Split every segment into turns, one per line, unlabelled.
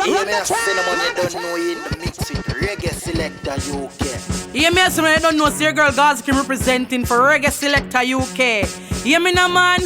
Run the track. Cinnamon, you don't know you in the mix with Reggae Selecta UK.
Hear me, someone you don't know, see your girl Gaza Kim representing for Reggae Selecta UK. Hear me now, man?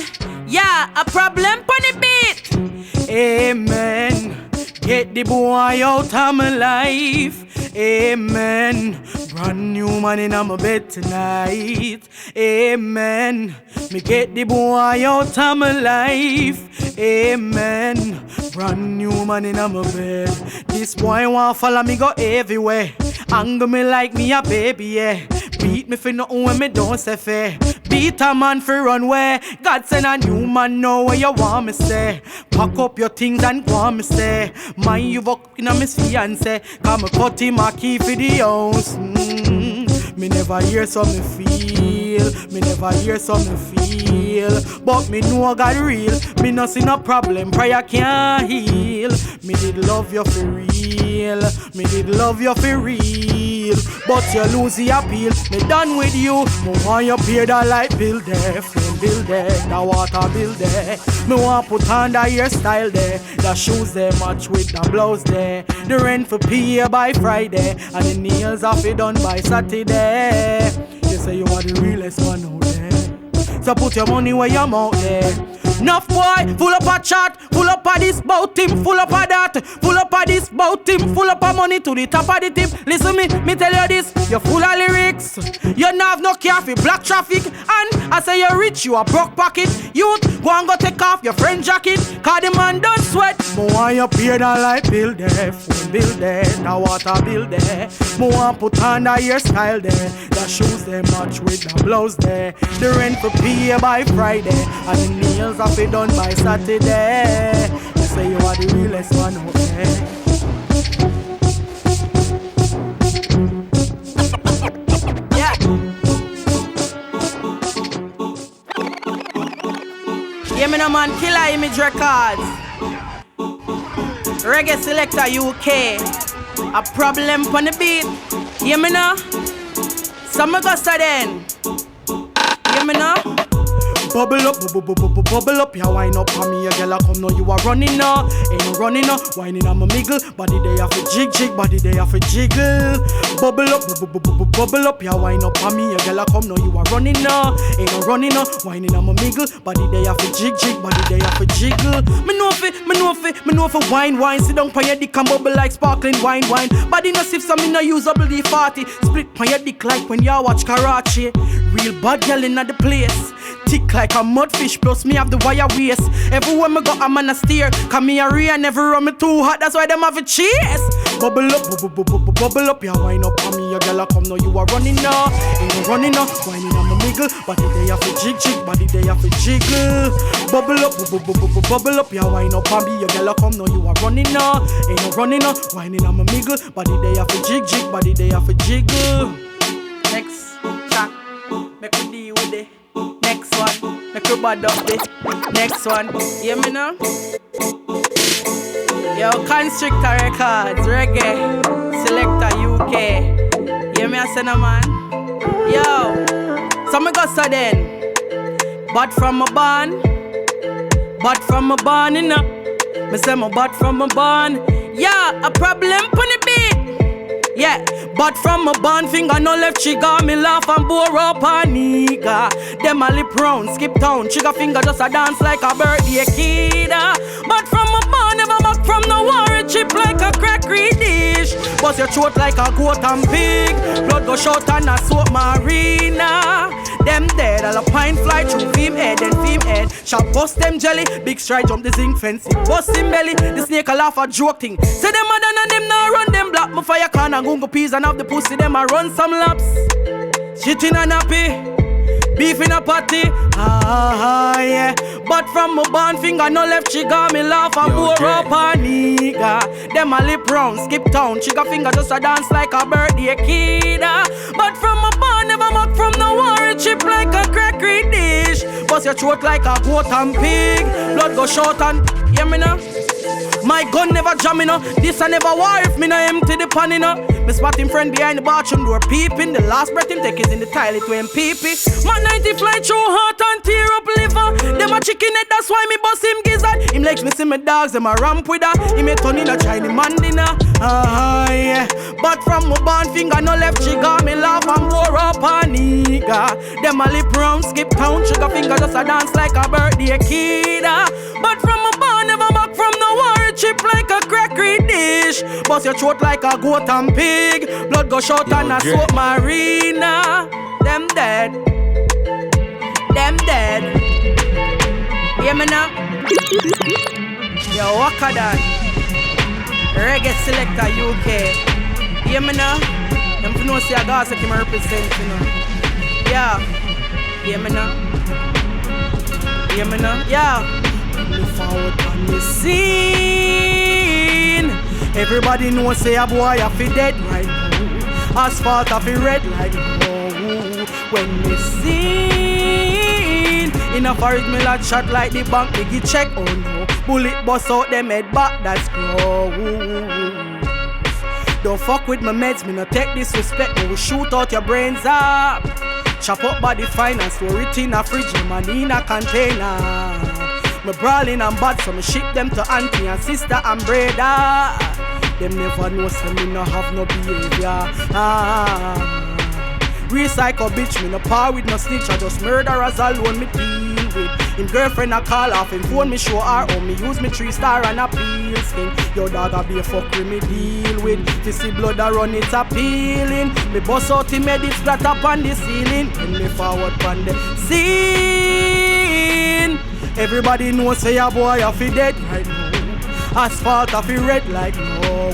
Yeah, a problem on the beat. Amen. Get the boy out of my life. Amen. Brand new man in my bed tonight. Amen. Me get the boy out of my life. Amen. Brand new man in my bed. This boy want follow me go everywhere. Angle me like me a baby, yeah. Beat me for nothing when me don't say fair. Beat a man for run where God send a new man know what you want me say. Pack up your things and go on me say. Mind you fuck in a miss fiance. Come cut him a key for the house. Me never hear so me feel. Me never hear so me feel. But me know God real. Me no see no problem. Prayer can't heal. Me did love you for real. Me did love you for real. But you lose the appeal. Me done with you. Me want you pay the light bill there. Flame bill there. The water bill there. Me want put on the hairstyle there. The shoes there match with the blouse there. The rent for pay by Friday. And the nails off it done by Saturday. You say you are the realest one out there. So put your money where your mouth there. Enough boy, full up a chat, full up a this bout him, full up a that, full up a this bout him, full up a money to the top of the tip. Listen me tell you this, you're full of lyrics. You don't have no care for black traffic. And I say you're rich, you a broke pocket. Youth, go and go take off your friend jacket. Cause the man don't sweat. Mo want you pay the light bill there, phone bill there, the water bill there. Mo want put on the hairstyle there, the shoes they match with the blouse there. The rent for pay by Friday, and the nails are it done by Saturday. You say you are the realest one out there. Yeah. Yeah, me no man, Killer Image Records. Reggae Selecta UK. A problem on the beat. Yeah, me no. Some go so then. Yeah, me no. Bubble up, bubble up, yeah, wine up on me, a girl, come now, you are running now. Ain't no running now, whining on my miggle. Body they have a jig, body they have a jiggle. Bubble up, yeah, wine up on me, a girl, come now, you are running now. Ain't no running now, whining on my miggle. Body they have a jig, body they have a jiggle. Me know if wine. Sit down pon your dick and bubble like sparkling wine. Body no sip, so me no use WD-40. Split pon your dick like when you watch Karachi. Real bad girl in the place. Tick like a mudfish, plus me have the wire waist. Everywhere me go, I'm on a steer. Cause me a rear, never run me too hot, that's why them have a cheese. Bubble up, yeah, wine up on me, a girl come now, you are running now. Ain't no running now, whining on my miggle. Body they have a jig, body they have a jiggle. Bubble up, yeah, wine up on me, a girl come now, you are running now. Ain't no running now, whining on my miggle. Body they have a jig, body they have a jiggle. Next track, make we deal with it. Next one, make you bad up it. Next one, hear me now? Yo, Constrictor Records, Reggae, Selecta UK. Hear me, I say no man? Yo, so me go so then. Bad from my barn, you know. Me say my bad from my barn. Yeah, a problem on the beat. Yeah, but from my band finger no left trigger. Me laugh and bore up a nigga. Them a lip round, skip town. Trigger finger just a dance like a birthday kid. But from my band never back from no war. Chip like a crackery dish. Bust your throat like a goat and pig. Blood go short and a soap marina. Them dead, all a pine fly through film head and film head. Shall bust them jelly. Big stride jump the zinc fence. Bust him belly. The snake a laugh a joke thing. Say them mother and them now run them black. My fire can and gungo peas and have the pussy. Them a run some laps. Shit in a nappy. Beef in a patty. Yeah. But from my band finger no left trigger. Me laugh and bore up a nigga. Them a lip round, skip town. Trigger finger just a dance like a birthday kid. But from my band never mock from no war. Chip like a crackery dish. Bust your throat like a goat and pig. Blood go short and hear me now. My gun never jam, you know. This I never war if me no empty the pan, you know. Me spot him friend behind the bathroom door peeping. The last breath him take is in the toilet when pee-pee. Man 90 fly through heart and tear up liver. Them a chicken head, that's why me bust him gizzard. Him Vex me see my dogs, them a ramp with her. He may turn in a Chinese man dinner. Yeah. But from my band finger, no left trigger. Me laugh and pour up a nigga. Them a lip round, skip town, trigger finger just a dance like a birthday kid. But from my band, never back from no war. Chip like a crackery dish. Bust your throat like a goat and pig. Blood go short and a soap marina. Them dead. Them dead. Hear me now? Yo, waka that. Reggae Selecta UK. Hear me now? Them to know see a Gaza Kim represent, you know. Yeah. Hear me now? Hear me now? Yeah. Look forward on the scene. Everybody know say a boy a fi dead right now. Asphalt a fi red like no. When me seen in a forest me like shot like the bank biggie check. Oh no, bullet bust out them head back, that's gross. Don't fuck with my meds, me no take disrespect. Me will shoot out your brains up. Chop up body fine and store it in a fridge, man in a container. Me brawling and bad, so me ship them to auntie and sister and brother. Them never know say me no have no behavior. Recycle bitch, me no par with no snitch. I just murderers alone me deal with. Him girlfriend a call off, him phone me show her how me use me 3-star and a peel skin. Your dog a be a fuck with me deal with. To see blood a run it appealing. Me bust out him head it flat up on the ceiling. When me forward on the scene. Everybody know say a boy a fi dead right now. Asphalt a fi red like no.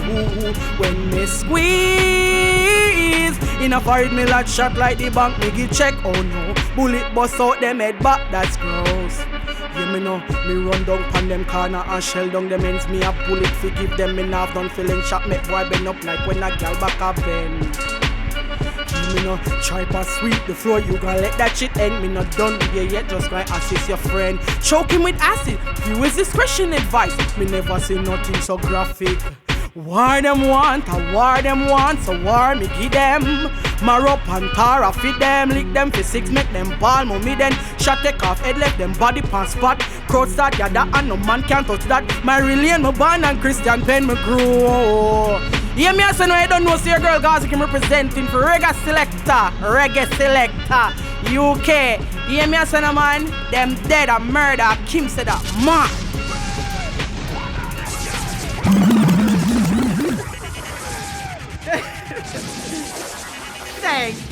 When me squeeze in a fight me like shot like the bank me give check. Oh no, bullet bust out them head back, that's gross. Hear me know, me run down pan them corner and shell down them ends. Me a bullet fi give them, me nav done feeling shot. Make boy bend up like when a gal back a bend. Me no try pass sweep the floor, you gon' let that shit end. Me not done with you yet, just gonna assist your friend. Choke him with acid, you is discretion advice. Me never say nothing so graphic. War them want, a war them want, so war me give them. Mar up and tar a fit them, lick them for 6, make them ball mommy then. Shot take off head, left them body pan spot. Crowd start, yeah that and no man can touch that. My relay, my band and Christian Pen me grow. Yeah, me I say no, I don't know, see your girl Gaza Kim representing for Reggae Selecta, UK. Yeah, me I say no man, them dead and murder, Kim said that, man. Thanks.